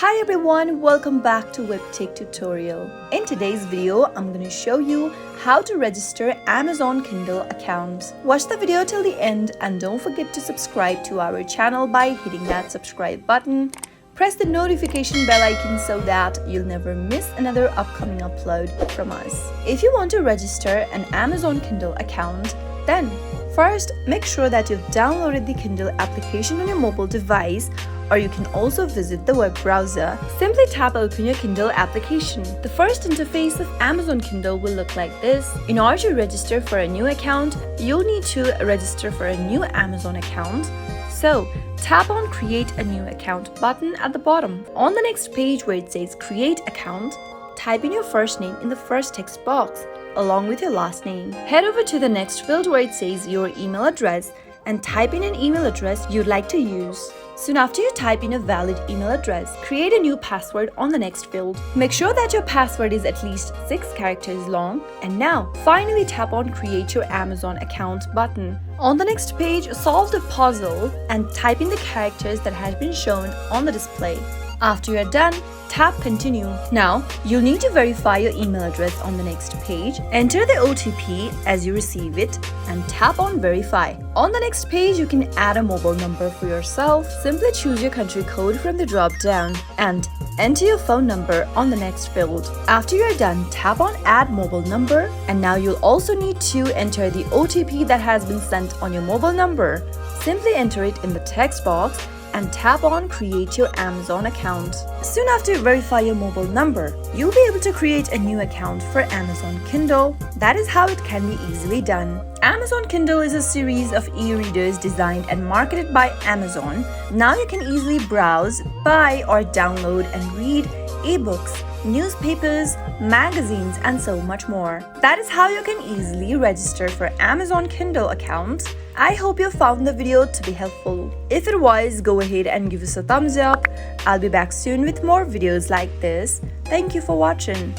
Hi everyone, welcome back to Webtech Tutorial. In today's video, I'm going to show you how to register Amazon Kindle accounts. Watch the video till the end and don't forget to subscribe to our channel by hitting that subscribe button. Press the notification bell icon so that you'll never miss another upcoming upload from us. If you want to register an Amazon Kindle account, then first make sure that you've downloaded the Kindle application on your mobile device, or you can also visit the web browser. Simply tap open your Kindle application. The first interface of Amazon Kindle will look like this. In order to register for a new account, you'll need to register for a new Amazon account. So, tap on Create a New Account button at the bottom. On the next page where it says Create Account, type in your first name in the first text box, along with your last name. Head over to the next field where it says your email address and type in an email address you'd like to use. Soon after you type in a valid email address, create a new password on the next field. Make sure that your password is at least 6 characters long. And now, finally tap on Create Your Amazon Account button. On the next page, solve the puzzle and type in the characters that has been shown on the display. After you're done, tap Continue. Now, you'll need to verify your email address on the next page. Enter the OTP as you receive it and tap on Verify. On the next page, you can add a mobile number for yourself. Simply choose your country code from the drop-down and enter your phone number on the next field. After you're done, tap on Add Mobile Number, and now you'll also need to enter the OTP that has been sent on your mobile number. Simply enter it in the text box and tap on Create Your Amazon Account. Soon after you verify your mobile number, you'll be able to create a new account for Amazon Kindle. That is how it can be easily done. Amazon Kindle is a series of e-readers designed and marketed by Amazon. Now you can easily browse, buy or download and read ebooks, newspapers, magazines, and so much more. That is how you can easily register for Amazon Kindle accounts. I hope you found the video to be helpful. If it was, go ahead and give us a thumbs up. I'll be back soon with more videos like this. Thank you for watching.